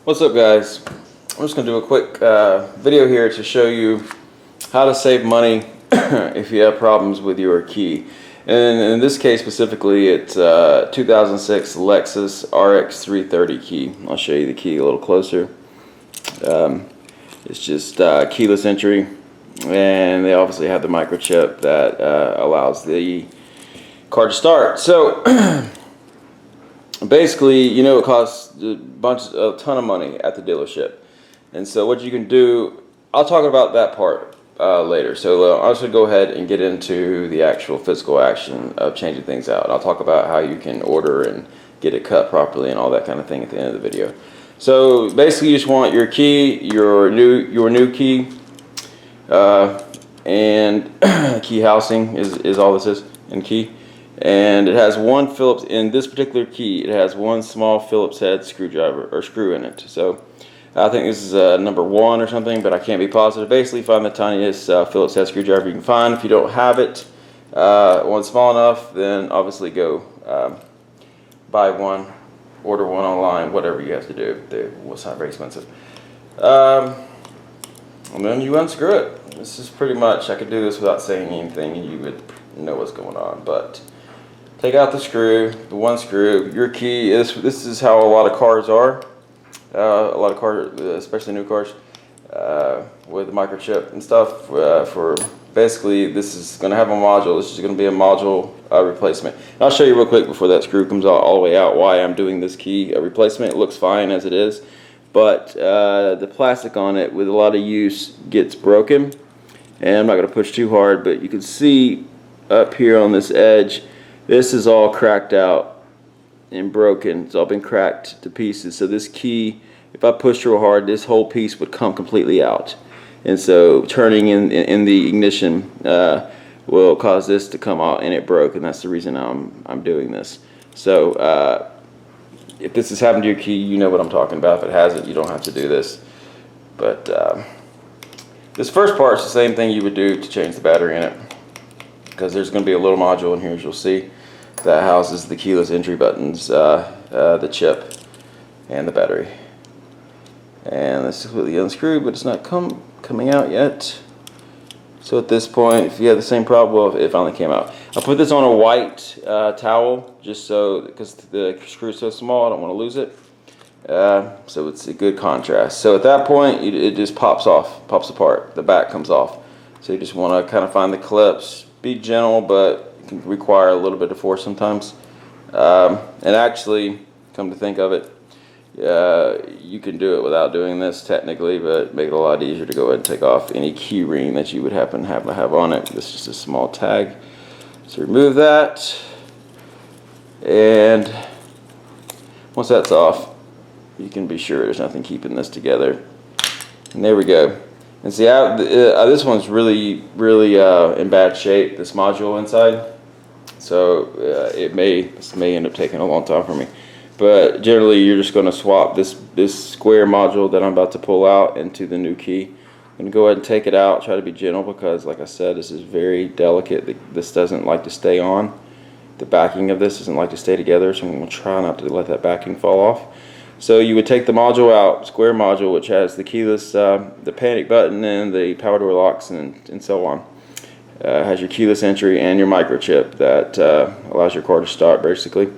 What's up, guys? I'm just going to do a quick video here to show you how to save money if you have problems with your key. And in this case specifically, it's 2006 Lexus RX 330 key. I'll show you the key a little closer. It's just keyless entry, and they obviously have the microchip that allows the car to start. So basically, you know, it costs a ton of money at the dealership, and so what you can do, I'll talk about that part later. So I'll just go ahead and get into the actual physical action of changing things out. I'll talk about how you can order and get it cut properly and all that kind of thing at the end of the video. So basically, you just want your key, your new key, and key housing is all this is, and key. And it has one Phillips, in this particular key, it has one small Phillips head screwdriver or screw in it. So I think this is number 1 or something, but I can't be positive. Basically, find the tiniest Phillips head screwdriver you can find. If you don't have it, one small enough, then obviously go buy one, order one online, whatever you have to do. It's not very expensive. And then you unscrew it. This is pretty much, I could do this without saying anything and you would know what's going on. But take out the screw, the one screw. Your key is, this is how a lot of cars are. A lot of cars, especially new cars, with the microchip and stuff. For basically, this is going to have a module. This is going to be a module replacement. And I'll show you real quick before that screw comes all the way out why I'm doing this key replacement. It looks fine as it is, but the plastic on it with a lot of use gets broken. And I'm not going to push too hard, but you can see up here on this edge, this is all cracked out and broken. It's all been cracked to pieces. So this key, if I pushed real hard, this whole piece would come completely out. And so turning in the ignition will cause this to come out, and it broke, and that's the reason I'm doing this. So if this has happened to your key, you know what I'm talking about. If it hasn't, you don't have to do this. But this first part is the same thing you would do to change the battery in it, because there's going to be a little module in here, as you'll see, that houses the keyless entry buttons, the chip, and the battery. And this is completely unscrewed, but it's not coming out yet. So at this point, if you have the same problem, well, it finally came out. I put this on a white towel, just so, because the screw is so small, I don't want to lose it. So it's a good contrast. So at that point, it just pops apart. The back comes off. So you just want to kind of find the clips. Be gentle, but it can require a little bit of force sometimes. And actually, come to think of it, you can do it without doing this technically, but make it a lot easier to go ahead and take off any key ring that you would happen to have on it. This is just a small tag. So remove that, and once that's off, you can be sure there's nothing keeping this together. And there we go. And see, this one's really in bad shape, this module inside. So this may end up taking a long time for me. But generally, you're just going to swap this square module that I'm about to pull out into the new key. I'm going to go ahead and take it out. Try to be gentle because, like I said, this is very delicate. This doesn't like to stay on. The backing of this doesn't like to stay together, so I'm going to try not to let that backing fall off. So you would take the module out, square module, which has the keyless, the panic button and the power door locks and so on. Has your keyless entry and your microchip that allows your car to start, basically.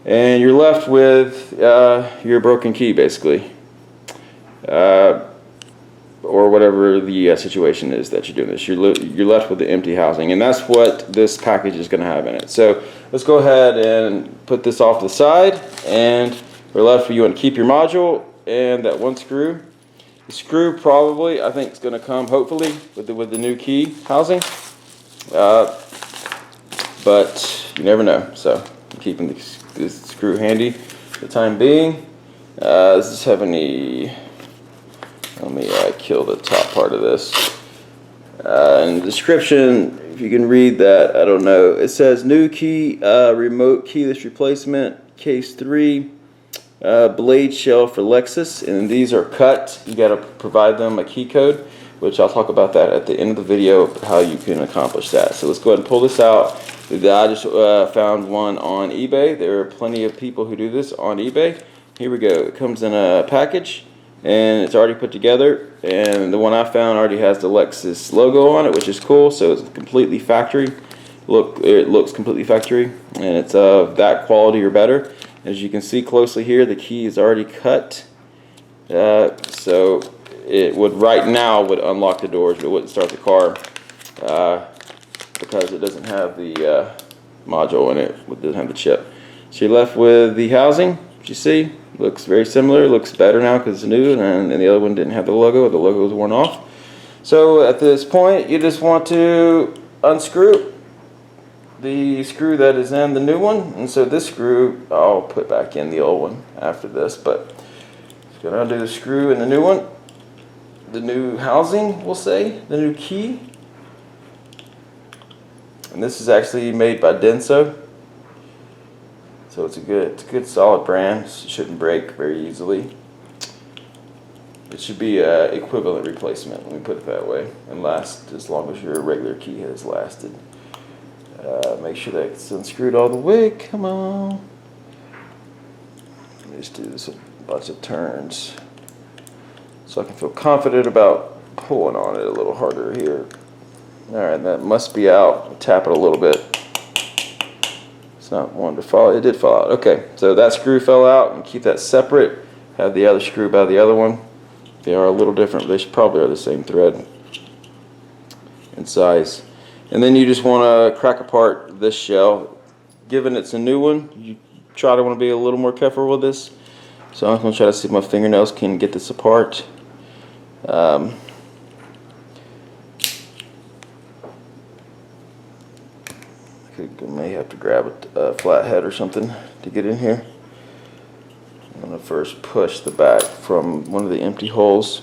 And you're left with your broken key, basically, or whatever the situation is that you're doing this. You're left with the empty housing, and that's what this package is going to have in it. So let's go ahead and put this off to the side, and we're left with, you want to keep your module and that one screw. The screw probably, I think, is going to come hopefully with the new key housing, but you never know. So I'm keeping this screw handy for the time being. Does this have any? Let me kill the top part of this. In the description, if you can read that, I don't know. It says new key, remote keyless replacement, case 3. Blade shell for Lexus, and these are cut. You got to provide them a key code, which I'll talk about that at the end of the video, how you can accomplish that. So let's go ahead and pull this out. I just found one on eBay. There are plenty of people who do this on eBay. here we go. It comes in a package, and it's already put together. And the one I found already has the Lexus logo on it, which is cool. So it's completely factory. It looks completely factory, and it's of that quality or better. As you can see closely here, the key is already cut. So it would right now would unlock the doors, but it wouldn't start the car because it doesn't have the module in it. It doesn't have the chip. So you're left with the housing. You see, looks very similar. Looks better now because it's new, and the other one didn't have the logo. The logo was worn off. So at this point, you just want to unscrew the screw that is in the new one. And so this screw, I'll put back in the old one after this, but it's gonna undo the screw in the new one. The new housing, we'll say, the new key. And this is actually made by Denso. So it's a good solid brand. It shouldn't break very easily. It should be an equivalent replacement, let me put it that way, and last as long as your regular key has lasted. Make sure that it's unscrewed all the way. Come on. Let me just do this a bunch of turns so I can feel confident about pulling on it a little harder here. Alright, that must be out. Tap it a little bit. It's not one to fall. It did fall out. Okay, so that screw fell out, and keep that separate. Have the other screw by the other one. They are a little different. They probably are the same thread and size. And then you just want to crack apart this shell. Given it's a new one, you want to be a little more careful with this. So I'm going to try to see if my fingernails can get this apart. I may have to grab a flathead or something to get in here. I'm going to first push the back from one of the empty holes,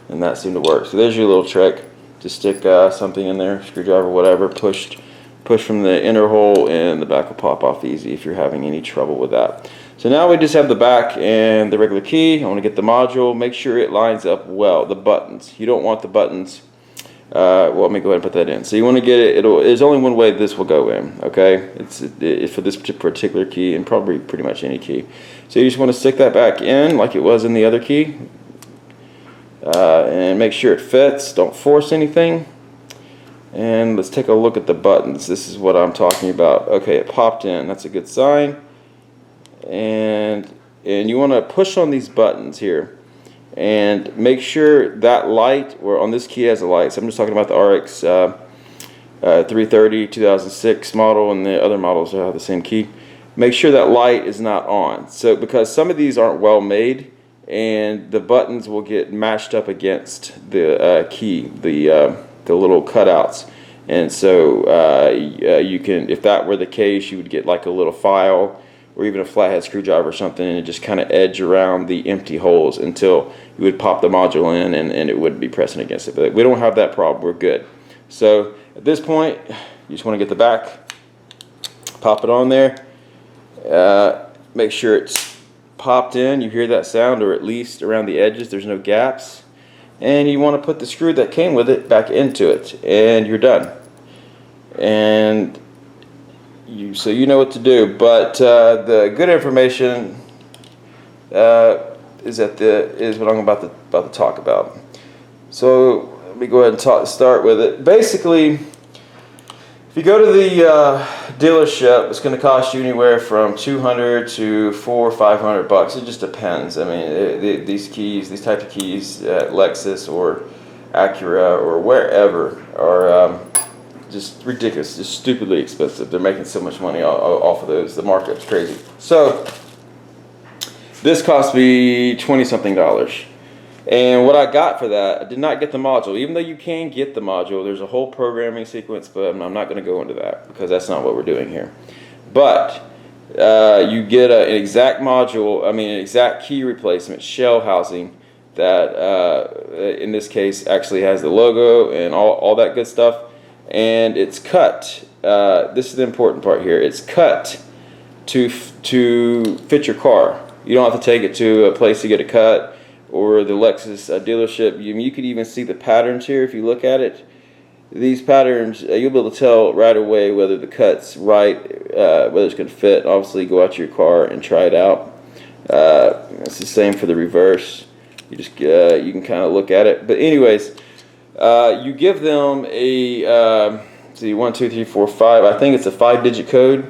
and that seemed to work. So there's your little trick. Just stick something in there, screwdriver, whatever, push from the inner hole, and the back will pop off easy if you're having any trouble with that. So now we just have the back and the regular key. I want to get the module. Make sure it lines up well, the buttons. You don't want the buttons. Well, let me go ahead and put that in. So you want to get it, there's only one way this will go in, okay? It's for this particular key, and probably pretty much any key. So you just want to stick that back in like it was in the other key. And make sure it fits. Don't force anything. And let's take a look at the buttons. This is what I'm talking about. Okay, it popped in. That's a good sign. And you want to push on these buttons here, and make sure that light, or on this key has a light. So I'm just talking about the RX 330 2006 model, and the other models have the same key. Make sure that light is not on. So because some of these aren't well made, and the buttons will get mashed up against the key, the little cutouts. And so you can, if that were the case, you would get like a little file or even a flathead screwdriver or something, and just kind of edge around the empty holes until you would pop the module in, and it wouldn't be pressing against it. But we don't have that problem. We're good. So at this point, you just want to get the back, pop it on there, make sure it's popped in. You hear that sound, or at least around the edges there's no gaps. And you want to put the screw that came with it back into it, and you're done. And so you know what to do. But the good information is what I'm about to talk about. So let me go ahead and start with it. Basically, if you go to the dealership, it's going to cost you anywhere from $200 to $400 or $500. It just depends. I mean, these keys, these type of keys at Lexus or Acura or wherever are just ridiculous, just stupidly expensive. They're making so much money off of those. The markup's crazy. So this cost me $20-something. And what I got for that, I did not get the module. Even though you can get the module, there's a whole programming sequence, but I'm not going to go into that because that's not what we're doing here. But you get an exact module, an exact key replacement shell housing that in this case actually has the logo and all that good stuff. And it's cut. This is the important part here. It's cut to fit your car. You don't have to take it to a place to get it cut, or the Lexus dealership. You could even see the patterns here if you look at it. These patterns, you'll be able to tell right away whether the cut's right, whether it's going to fit. Obviously, go out to your car and try it out. It's the same for the reverse. You just you can kind of look at it. But anyways, you give them a see 1, 2, 3, 4, 5. I think it's a 5-digit code,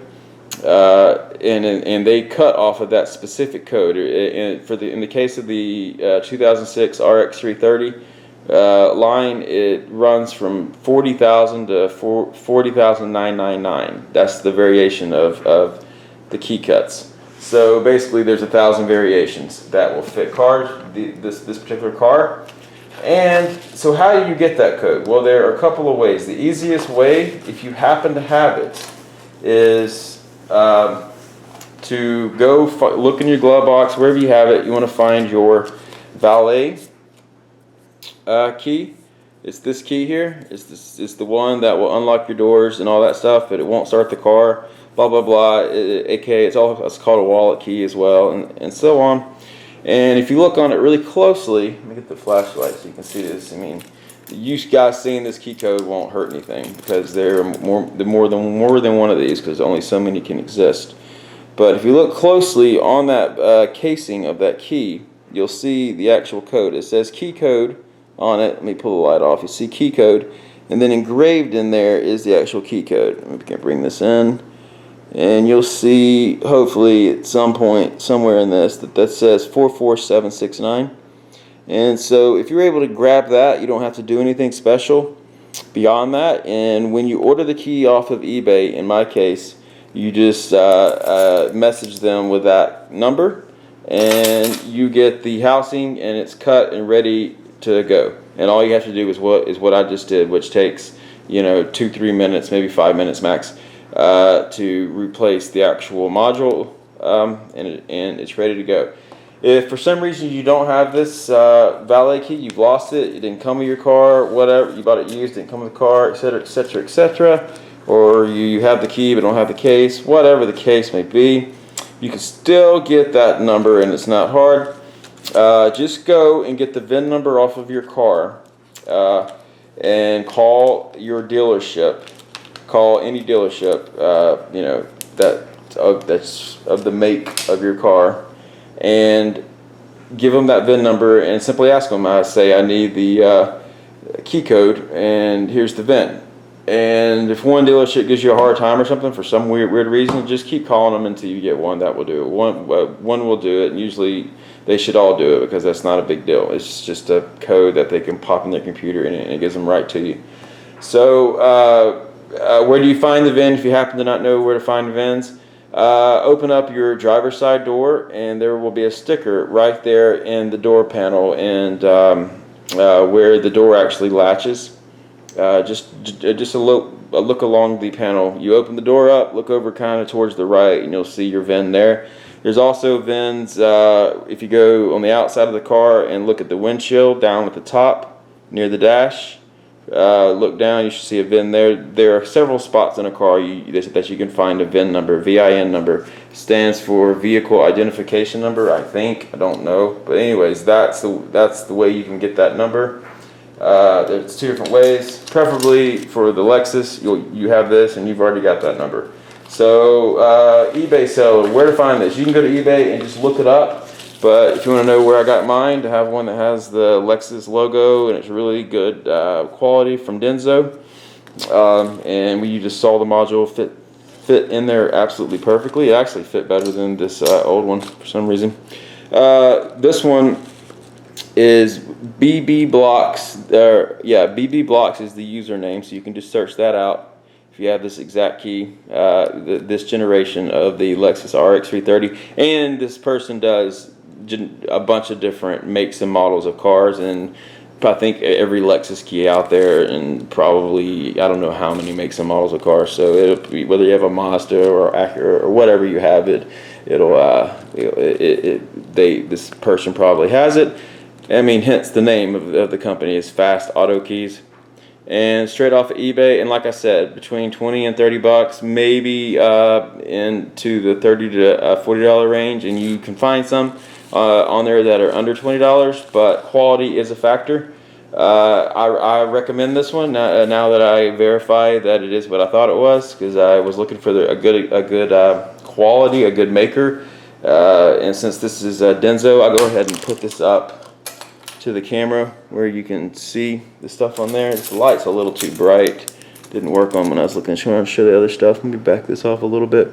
and they cut off of that specific code. And in the case of the 2006 RX 330 line, it runs from 40,000 to 40,999. That's the variation of the key cuts. So basically, there's 1,000 variations that will fit cars. This particular car. And so how do you get that code? Well, there are a couple of ways. The easiest way, if you happen to have it, is to go look in your glove box, wherever you have it. You want to find your valet key. It's this key here. It's the one that will unlock your doors and all that stuff, but it won't start the car. Blah blah blah. AKA it's called a wallet key as well, and so on. And if you look on it really closely, let me get the flashlight so you can see this. I mean, you guys seeing this key code won't hurt anything, because there are more than one of these, because only so many can exist. But if you look closely on that casing of that key, you'll see the actual code. It says key code on it. Let me pull the light off. You see key code, and then engraved in there is the actual key code. We can bring this in. And you'll see, hopefully, at some point, somewhere in this, that says 44769. And so if you're able to grab that, you don't have to do anything special beyond that. And when you order the key off of eBay, in my case, you just message them with that number, and you get the housing, and it's cut and ready to go. And all you have to do is what I just did, which takes 2-3 minutes, maybe 5 minutes max. To replace the actual module, and it's ready to go. If for some reason you don't have this valet key, you've lost it, it didn't come with your car, whatever, you bought it used, didn't come with the car, etc., etc., etc., or you have the key but don't have the case, whatever the case may be, you can still get that number, and it's not hard. Just go and get the VIN number off of your car, and call your dealership. Call any dealership, that's of the make of your car, and give them that VIN number, and simply ask them. I say, I need the key code, and here's the VIN. And if one dealership gives you a hard time or something for some weird reason, just keep calling them until you get one that will do it. One will do it, and usually they should all do it, because that's not a big deal. It's just a code that they can pop in their computer, and it gives them right to you. So where do you find the VIN if you happen to not know where to find the VINs? Open up your driver's side door, and there will be a sticker right there in the door panel, and where the door actually latches. Just a look along the panel. You open the door up, look over kind of towards the right, and you'll see your VIN there. There's also VINs if you go on the outside of the car and look at the windshield down at the top near the dash. Look down, you should see a VIN there. There are several spots in a car that you can find a VIN number. VIN number stands for vehicle identification number, I think. I don't know, but anyways, that's the way you can get that number. There's 2 different ways. Preferably for the Lexus, you have this, and you've already got that number. So eBay seller, where to find this? You can go to eBay and just look it up. But if you want to know where I got mine, to have one that has the Lexus logo, and it's really good quality from Denso, and you just saw the module fit in there absolutely perfectly. It actually fit better than this old one for some reason. This one is BB Blocks. BB Blocks is the username, so you can just search that out. If you have this exact key, this generation of the Lexus RX 330, and this person does a bunch of different makes and models of cars, and I think every Lexus key out there, and probably I don't know how many makes and models of cars. So it'll be, whether you have a Mazda or Acura or whatever you have, this person probably has it. I mean, hence the name of the company is Fast Auto Keys. And straight off of eBay, and like I said, between 20 and 30 bucks, maybe into the $30 to $40 range, and you can find some on there that are under $20, but quality is a factor. I recommend this one now that I verify that it is what I thought it was, because I was looking for a good quality, a good maker, And since this is Denso, I'll go ahead and put this up to the camera where you can see the stuff on there. The light's a little too bright. Didn't work on when I was looking, trying to show the other stuff. Let me back this off a little bit.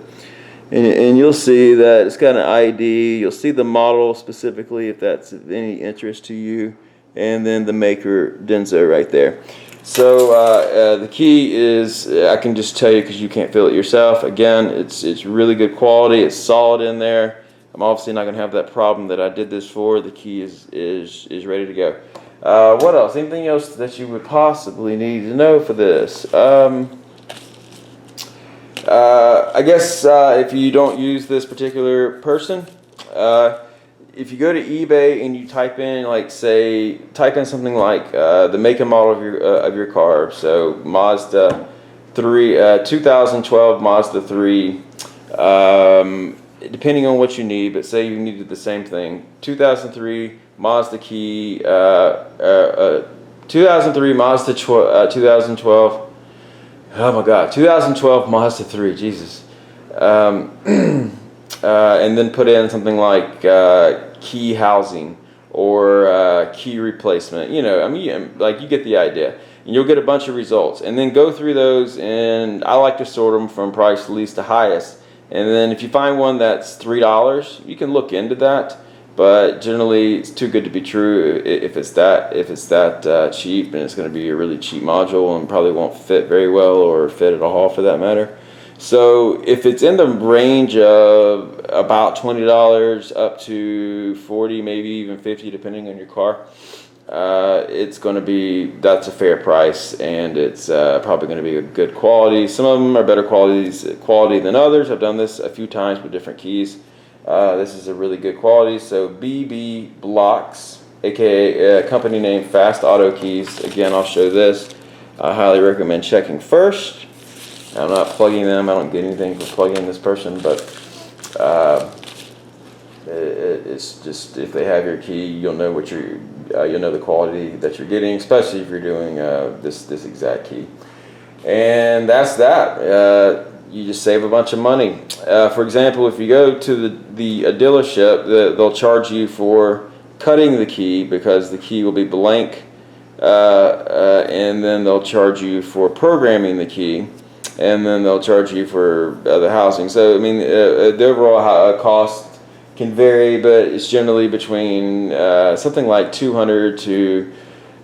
And you'll see that it's got an ID. You'll see the model specifically if that's of any interest to you. And then the maker, Denso, right there. So the key is, I can just tell you because you can't feel it yourself. Again, it's really good quality. It's solid in there. I'm obviously not going to have that problem that I did this for. The key is ready to go. What else? Anything else that you would possibly need to know for this? I guess if you don't use this particular person, if you go to eBay and you type in, like, say, type in something like the make and model of your car, so Mazda 3, 2012 Mazda 3, depending on what you need, but say you needed the same thing, 2003 Mazda key, 2003 Mazda 2012. Oh my God, 2012 Mazda 3, Jesus. And then put in something like key housing or key replacement. You know, I mean, like, you get the idea. And you'll get a bunch of results. And then go through those, and I like to sort them from price least to highest. And then if you find one that's $3, you can look into that. But generally, it's too good to be true if it's that cheap, and it's going to be a really cheap module and probably won't fit very well or fit at all for that matter. So if it's in the range of about $20 up to $40, maybe even $50, depending on your car, it's going to be, that's a fair price, and it's probably going to be a good quality. Some of them are better quality than others. I've done this a few times with different keys. This is a really good quality. So BB Blocks, aka a company name Fast Auto Keys. Again, I'll show this. I highly recommend checking first. I'm not plugging them. I don't get anything for plugging this person, but it's just, if they have your key, you'll know what you'll know the quality that you're getting, especially if you're doing this exact key. And that's that. You just save a bunch of money. For example, if you go to the dealership, they'll charge you for cutting the key because the key will be blank, and then they'll charge you for programming the key, and then they'll charge you for the housing. So I mean, the overall cost can vary, but it's generally between something like 200 to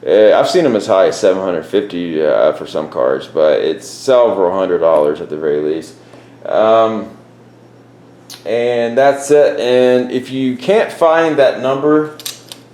I've seen them as high as $750 for some cars, but it's several $100s at the very least. And that's it. And if you can't find that number,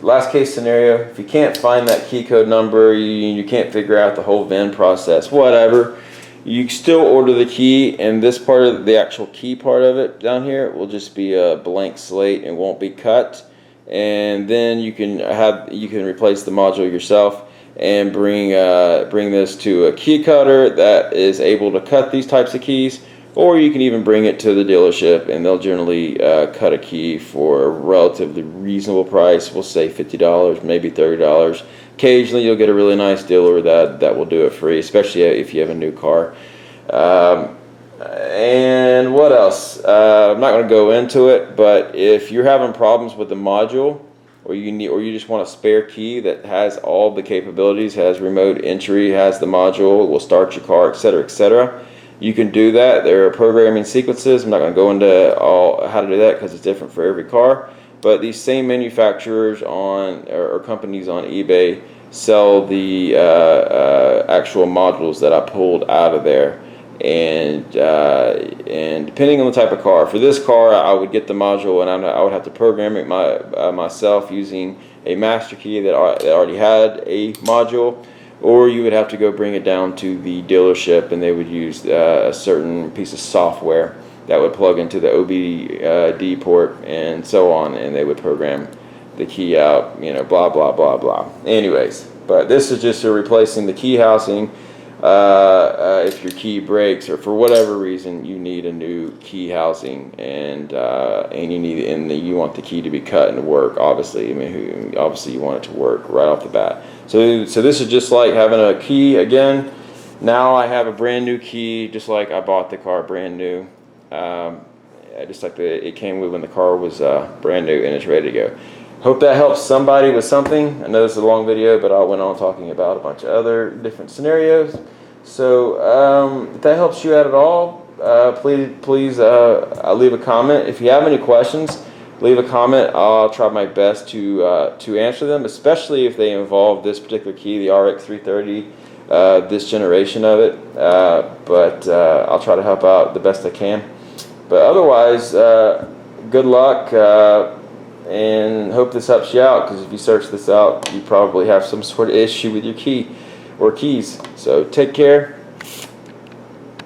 last case scenario, if you can't find that key code number, you can't figure out the whole VIN process, whatever, you still order the key, and this part of the actual key part of it down here will just be a blank slate and won't be cut. And then you can replace the module yourself and bring this to a key cutter that is able to cut these types of keys, or you can even bring it to the dealership and they'll generally cut a key for a relatively reasonable price. We'll say $50, maybe $30. Occasionally you'll get a really nice dealer that will do it free, especially if you have a new car. And what else? I'm not going to go into it, but if you're having problems with the module, or you just want a spare key that has all the capabilities, has remote entry, has the module, will start your car, etc., you can do that. There are programming sequences. I'm not going to go into how to do that because it's different for every car. But these same manufacturers or companies on eBay sell the actual modules that I pulled out of there. And depending on the type of car, for this car I would get the module and I would have to program it myself using a master key that already had a module, or you would have to go bring it down to the dealership and they would use a certain piece of software that would plug into the OBD port and so on, and they would program the key out, blah blah blah blah. Anyways, but this is just replacing the key housing. If your key breaks or for whatever reason you need a new key housing, and you want the key to be cut and work, obviously. Obviously you want it to work right off the bat. So this is just like having a key again. Now I have a brand new key, just like I bought the car brand new. just like it came with when the car was brand new and it's ready to go. Hope that helps somebody with something. I know this is a long video, but I went on talking about a bunch of other different scenarios. So if that helps you out at all, please leave a comment. If you have any questions, leave a comment. I'll try my best to answer them, especially if they involve this particular key, the RX 330, this generation of it. But I'll try to help out the best I can. But otherwise, good luck, and hope this helps you out, because if you search this out, you probably have some sort of issue with your key or keys. So take care.